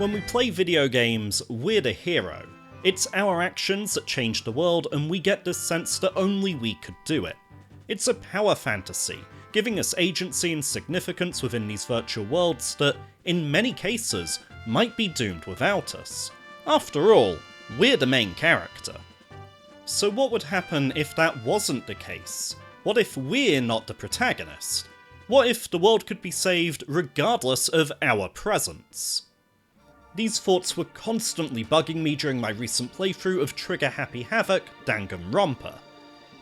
When we play video games, we're the hero. It's our actions that change the world, and we get this sense that only we could do it. It's a power fantasy, giving us agency and significance within these virtual worlds that, in many cases, might be doomed without us. After all, we're the main character. So what would happen if that wasn't the case? What if we're not the protagonist? What if the world could be saved regardless of our presence? These thoughts were constantly bugging me during my recent playthrough of Trigger Happy Havoc Danganronpa.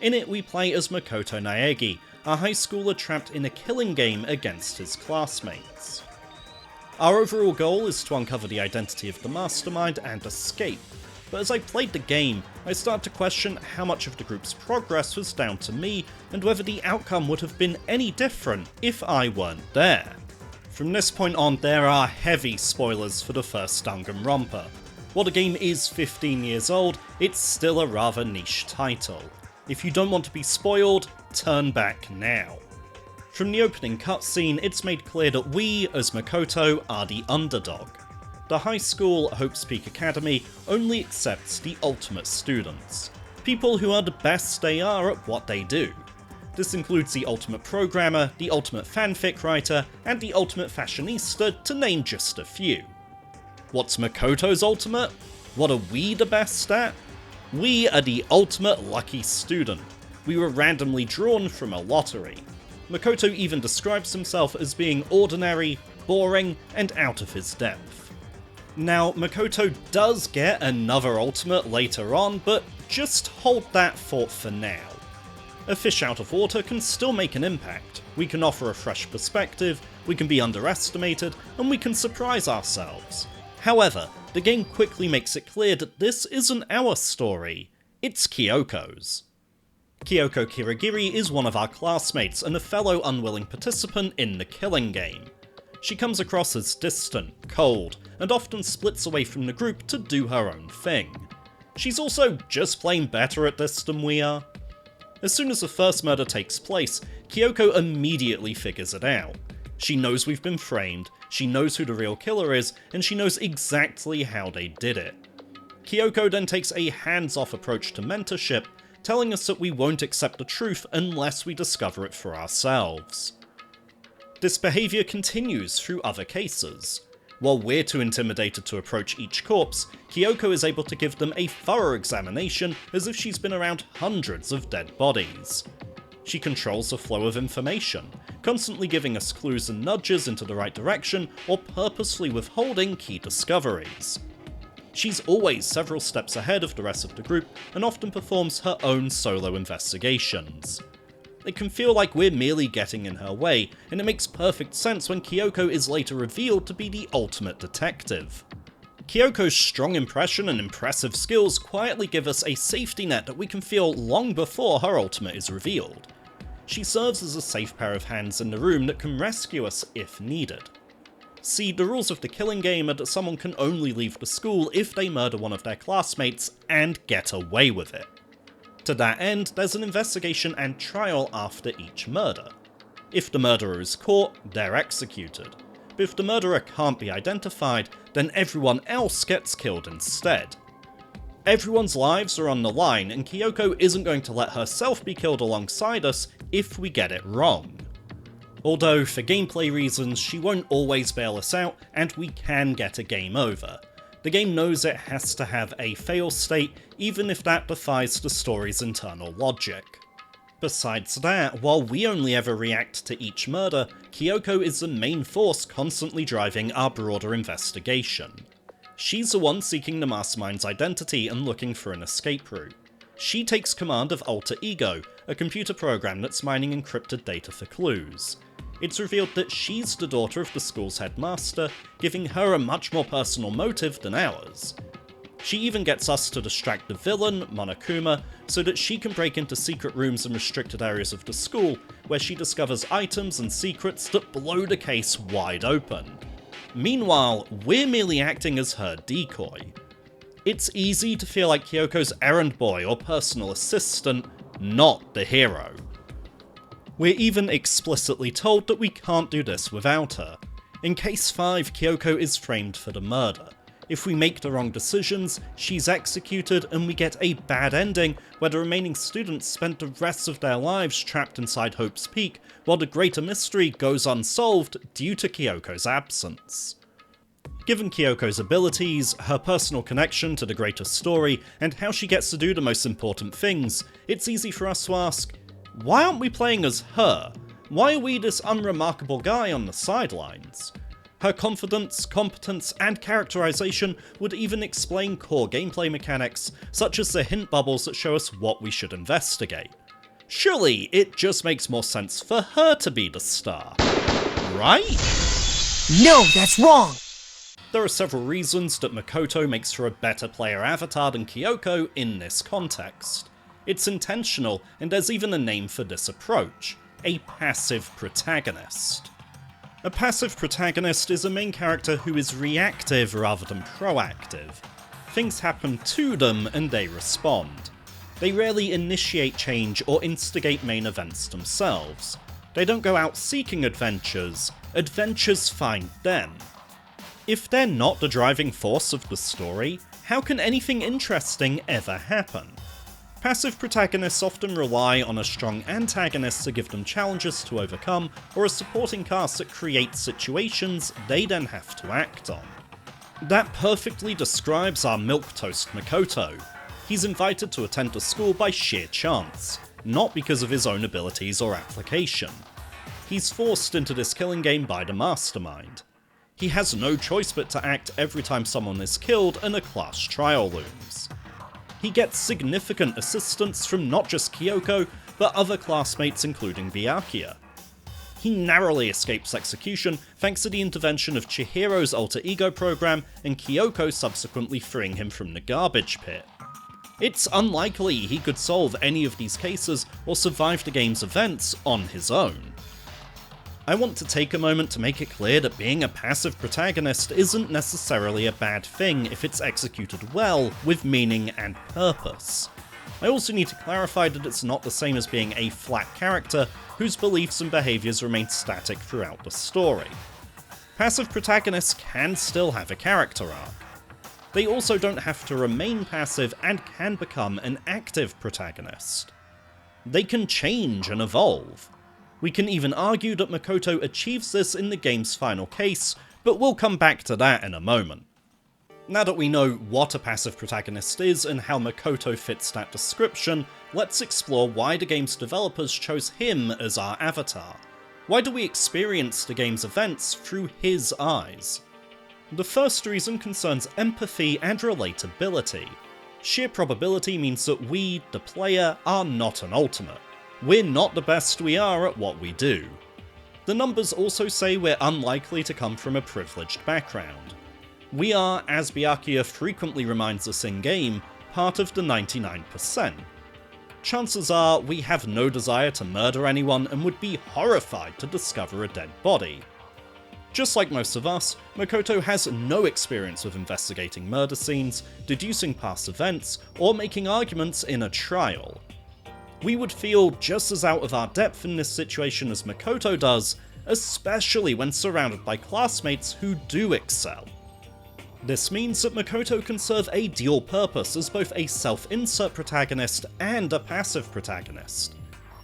In it we play as Makoto Naegi, a high schooler trapped in a killing game against his classmates. Our overall goal is to uncover the identity of the mastermind and escape, but as I played the game, I started to question how much of the group's progress was down to me, and whether the outcome would have been any different if I weren't there. From this point on, there are heavy spoilers for the first Danganronpa. While the game is 15 years old, it's still a rather niche title. If you don't want to be spoiled, turn back now. From the opening cutscene, it's made clear that we, as Makoto, are the underdog. The high school, Hope's Peak Academy, only accepts the ultimate students. People who are the best they are at what they do. This includes the ultimate programmer, the ultimate fanfic writer, and the ultimate fashionista, to name just a few. What's Makoto's ultimate? What are we the best at? We are the ultimate lucky student. We were randomly drawn from a lottery. Makoto even describes himself as being ordinary, boring, and out of his depth. Now, Makoto does get another ultimate later on, but just hold that thought for now. A fish out of water can still make an impact. We can offer a fresh perspective, we can be underestimated, and we can surprise ourselves. However, the game quickly makes it clear that this isn't our story, it's Kyoko's. Kyoko Kirigiri is one of our classmates and a fellow unwilling participant in the killing game. She comes across as distant, cold, and often splits away from the group to do her own thing. She's also just plain better at this than we are. As soon as the first murder takes place, Kyoko immediately figures it out. She knows we've been framed, she knows who the real killer is, and she knows exactly how they did it. Kyoko then takes a hands-off approach to mentorship, telling us that we won't accept the truth unless we discover it for ourselves. This behaviour continues through other cases. While we're too intimidated to approach each corpse, Kyoko is able to give them a thorough examination as if she's been around hundreds of dead bodies. She controls the flow of information, constantly giving us clues and nudges into the right direction or purposely withholding key discoveries. She's always several steps ahead of the rest of the group and often performs her own solo investigations. It can feel like we're merely getting in her way, and it makes perfect sense when Kyoko is later revealed to be the ultimate detective. Kyoko's strong impression and impressive skills quietly give us a safety net that we can feel long before her ultimate is revealed. She serves as a safe pair of hands in the room that can rescue us if needed. See, the rules of the killing game are that someone can only leave the school if they murder one of their classmates and get away with it. To that end, there's an investigation and trial after each murder. If the murderer is caught, they're executed. But if the murderer can't be identified, then everyone else gets killed instead. Everyone's lives are on the line, and Kyoko isn't going to let herself be killed alongside us if we get it wrong. Although, for gameplay reasons, she won't always bail us out, and we can get a game over. The game knows it has to have a fail state, even if that defies the story's internal logic. Besides that, while we only ever react to each murder, Kyoko is the main force constantly driving our broader investigation. She's the one seeking the mastermind's identity and looking for an escape route. She takes command of Alter Ego, a computer program that's mining encrypted data for clues. It's revealed that she's the daughter of the school's headmaster, giving her a much more personal motive than ours. She even gets us to distract the villain, Monokuma, so that she can break into secret rooms and restricted areas of the school, where she discovers items and secrets that blow the case wide open. Meanwhile, we're merely acting as her decoy. It's easy to feel like Kyoko's errand boy or personal assistant, not the hero. We're even explicitly told that we can't do this without her. In Case 5, Kyoko is framed for the murder. If we make the wrong decisions, she's executed and we get a bad ending where the remaining students spend the rest of their lives trapped inside Hope's Peak, while the greater mystery goes unsolved due to Kyoko's absence. Given Kyoko's abilities, her personal connection to the greater story, and how she gets to do the most important things, it's easy for us to ask, why aren't we playing as her? Why are we this unremarkable guy on the sidelines? Her confidence, competence, and characterization would even explain core gameplay mechanics, such as the hint bubbles that show us what we should investigate. Surely, it just makes more sense for her to be the star, right? No, that's wrong! There are several reasons that Makoto makes for a better player avatar than Kyoko in this context. It's intentional, and there's even a name for this approach: a passive protagonist. A passive protagonist is a main character who is reactive rather than proactive. Things happen to them and they respond. They rarely initiate change or instigate main events themselves. They don't go out seeking adventures, adventures find them. If they're not the driving force of the story, how can anything interesting ever happen? Passive protagonists often rely on a strong antagonist to give them challenges to overcome, or a supporting cast that creates situations they then have to act on. That perfectly describes our milquetoast Makoto. He's invited to attend the school by sheer chance, not because of his own abilities or application. He's forced into this killing game by the mastermind. He has no choice but to act every time someone is killed and a class trial looms. He gets significant assistance from not just Kyoko, but other classmates including Byakuya. He narrowly escapes execution thanks to the intervention of Chihiro's alter ego program and Kyoko subsequently freeing him from the garbage pit. It's unlikely he could solve any of these cases or survive the game's events on his own. I want to take a moment to make it clear that being a passive protagonist isn't necessarily a bad thing if it's executed well, with meaning and purpose. I also need to clarify that it's not the same as being a flat character whose beliefs and behaviours remain static throughout the story. Passive protagonists can still have a character arc. They also don't have to remain passive and can become an active protagonist. They can change and evolve. We can even argue that Makoto achieves this in the game's final case, but we'll come back to that in a moment. Now that we know what a passive protagonist is and how Makoto fits that description, let's explore why the game's developers chose him as our avatar. Why do we experience the game's events through his eyes? The first reason concerns empathy and relatability. Sheer probability means that we, the player, are not an ultimate. We're not the best we are at what we do. The numbers also say we're unlikely to come from a privileged background. We are, as Byakuya frequently reminds us in-game, part of the 99%. Chances are we have no desire to murder anyone and would be horrified to discover a dead body. Just like most of us, Makoto has no experience with investigating murder scenes, deducing past events, or making arguments in a trial. We would feel just as out of our depth in this situation as Makoto does, especially when surrounded by classmates who do excel. This means that Makoto can serve a dual purpose as both a self-insert protagonist and a passive protagonist.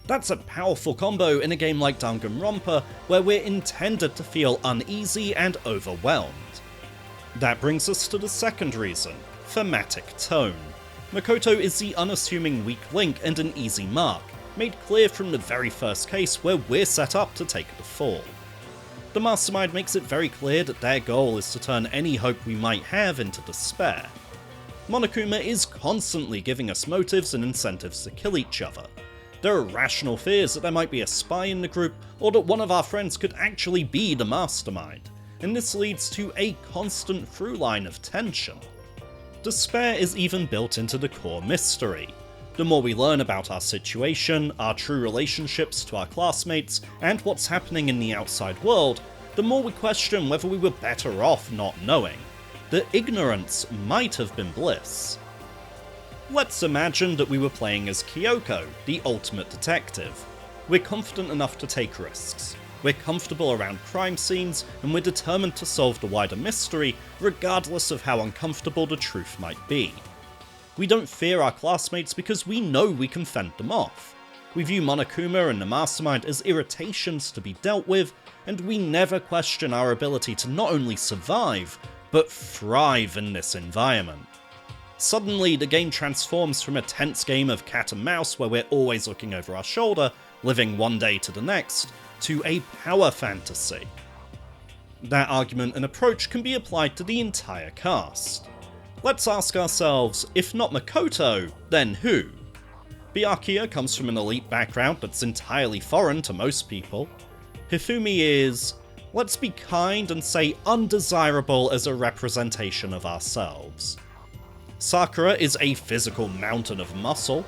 That's a powerful combo in a game like Danganronpa, where we're intended to feel uneasy and overwhelmed. That brings us to the second reason: thematic tone. Makoto is the unassuming weak link and an easy mark, made clear from the very first case where we're set up to take the fall. The mastermind makes it very clear that their goal is to turn any hope we might have into despair. Monokuma is constantly giving us motives and incentives to kill each other. There are rational fears that there might be a spy in the group, or that one of our friends could actually be the mastermind, and this leads to a constant through line of tension. Despair is even built into the core mystery. The more we learn about our situation, our true relationships to our classmates, and what's happening in the outside world, the more we question whether we were better off not knowing. That ignorance might have been bliss. Let's imagine that we were playing as Kyoko, the ultimate detective. We're confident enough to take risks. We're comfortable around crime scenes, and we're determined to solve the wider mystery, regardless of how uncomfortable the truth might be. We don't fear our classmates because we know we can fend them off. We view Monokuma and the Mastermind as irritations to be dealt with, and we never question our ability to not only survive, but thrive in this environment. Suddenly, the game transforms from a tense game of cat and mouse where we're always looking over our shoulder, living one day to the next, to a power fantasy. That argument and approach can be applied to the entire cast. Let's ask ourselves, if not Makoto, then who? Byakuya comes from an elite background that's entirely foreign to most people. Hifumi is, let's be kind and say undesirable as a representation of ourselves. Sakura is a physical mountain of muscle.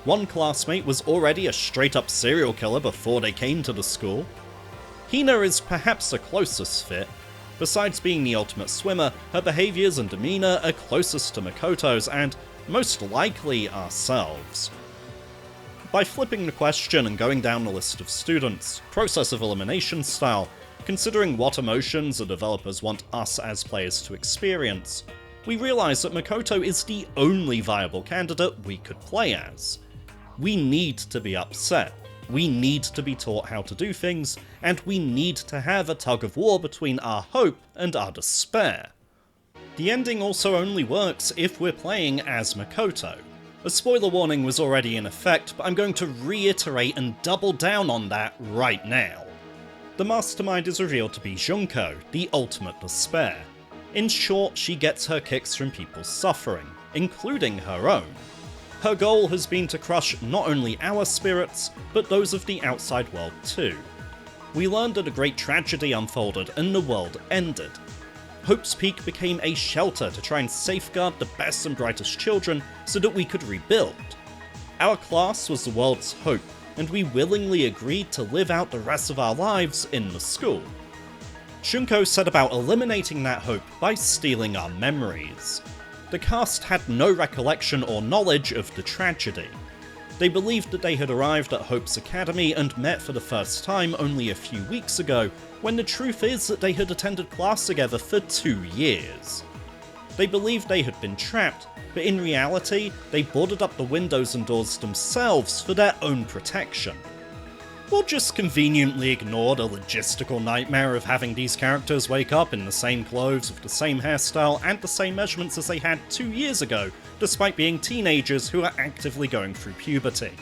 One classmate was already a straight-up serial killer before they came to the school. Hina is perhaps the closest fit. Besides being the ultimate swimmer, her behaviours and demeanour are closest to Makoto's and, most likely, ourselves. By flipping the question and going down the list of students, process of elimination style, considering what emotions the developers want us as players to experience, we realise that Makoto is the only viable candidate we could play as. We need to be upset, we need to be taught how to do things, and we need to have a tug of war between our hope and our despair. The ending also only works if we're playing as Makoto. A spoiler warning was already in effect, but I'm going to reiterate and double down on that right now. The Mastermind is revealed to be Junko, the ultimate despair. In short, she gets her kicks from people's suffering, including her own. Her goal has been to crush not only our spirits, but those of the outside world too. We learned that a great tragedy unfolded and the world ended. Hope's Peak became a shelter to try and safeguard the best and brightest children so that we could rebuild. Our class was the world's hope, and we willingly agreed to live out the rest of our lives in the school. Shunko set about eliminating that hope by stealing our memories. The cast had no recollection or knowledge of the tragedy. They believed that they had arrived at Hope's Academy and met for the first time only a few weeks ago, when the truth is that they had attended class together for 2 years. They believed they had been trapped, but in reality, they boarded up the windows and doors themselves for their own protection. We'll just conveniently ignore the logistical nightmare of having these characters wake up in the same clothes with the same hairstyle and the same measurements as they had 2 years ago, despite being teenagers who are actively going through puberty.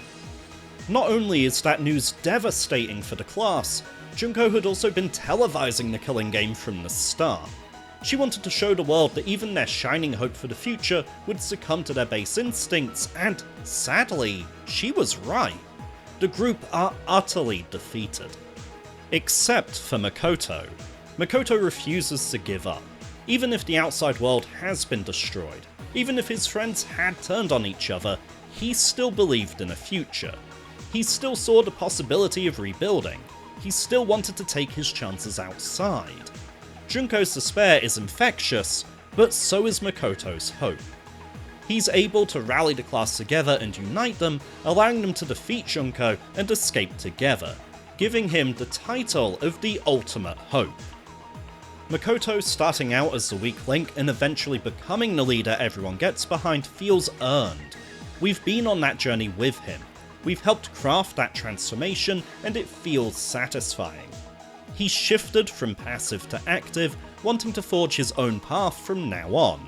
Not only is that news devastating for the class, Junko had also been televising the killing game from the start. She wanted to show the world that even their shining hope for the future would succumb to their base instincts, and sadly, she was right. The group are utterly defeated. Except for Makoto. Makoto refuses to give up. Even if the outside world has been destroyed, even if his friends had turned on each other, he still believed in a future. He still saw the possibility of rebuilding. He still wanted to take his chances outside. Junko's despair is infectious, but so is Makoto's hope. He's able to rally the class together and unite them, allowing them to defeat Junko and escape together, giving him the title of the Ultimate Hope. Makoto starting out as the weak link and eventually becoming the leader everyone gets behind feels earned. We've been on that journey with him. We've helped craft that transformation and it feels satisfying. He's shifted from passive to active, wanting to forge his own path from now on.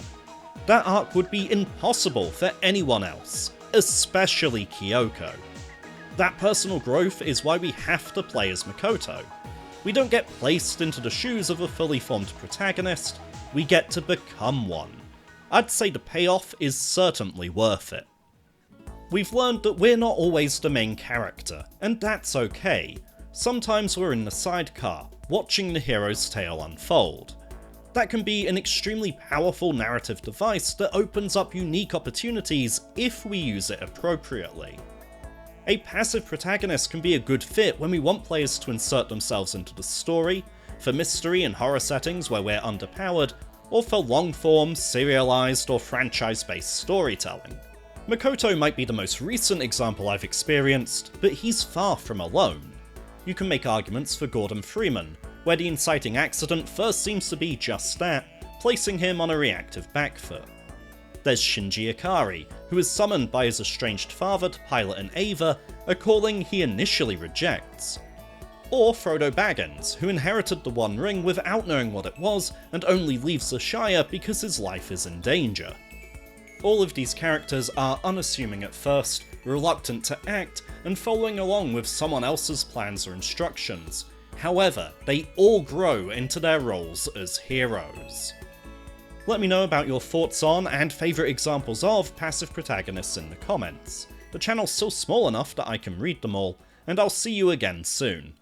That arc would be impossible for anyone else, especially Kyoko. That personal growth is why we have to play as Makoto. We don't get placed into the shoes of a fully formed protagonist, we get to become one. I'd say the payoff is certainly worth it. We've learned that we're not always the main character, and that's okay. Sometimes we're in the sidecar, watching the hero's tale unfold. That can be an extremely powerful narrative device that opens up unique opportunities if we use it appropriately. A passive protagonist can be a good fit when we want players to insert themselves into the story, for mystery and horror settings where we're underpowered, or for long-form, serialized or franchise-based storytelling. Makoto might be the most recent example I've experienced, but he's far from alone. You can make arguments for Gordon Freeman, where the inciting accident first seems to be just that, placing him on a reactive back foot. There's Shinji Ikari, who is summoned by his estranged father to pilot an Ava, a calling he initially rejects. Or Frodo Baggins, who inherited the One Ring without knowing what it was, and only leaves the Shire because his life is in danger. All of these characters are unassuming at first, reluctant to act, and following along with someone else's plans or instructions. However, they all grow into their roles as heroes. Let me know about your thoughts on and favourite examples of passive protagonists in the comments. The channel's still small enough that I can read them all, and I'll see you again soon.